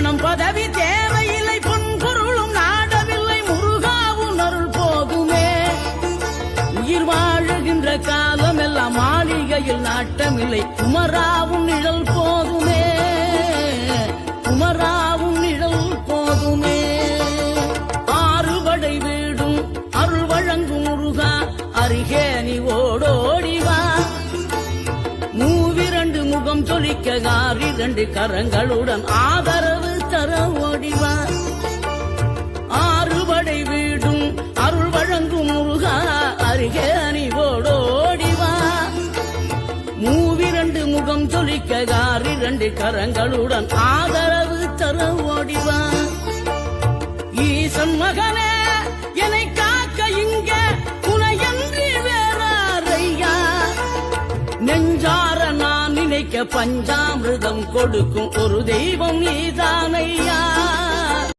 பணம் பதவி தேவையில்லை, பொன்பொருளும் நாடவில்லை, முருகாவும் அருள் போதுமே. உயிர் வாழுகின்ற காலம் எல்லாம் மாளிகையில் நாட்டமில்லை, குமராவும் நிழல் போதுமே, குமராவும் நிழல் போதுமே. ஆறுபடை வீடும் அருள் வழங்கும் முருகா, அருகே நீ ஓடோடிவா. மூவிரண்டு முகம் சொலிக்க 2 கரங்களுடன் ஆதரவு தர ஓடிவா. ஆறுபடை வீடும் அருள் வழங்கும் முருகா, அருகே நீ ஓடோடிவா. மூவிரண்டு முகம் சொலிக்க 2 கரங்களுடன் ஆதரவு தர ஓடிவா. ஈசன் மகனே என்னை காக்க இங்க துணையன்றி வேறாரையா. நெஞ்சார நான் நினைக்க பஞ்சாமிர்தம் கொடுக்கும் ஒரு தெய்வம் நீதா.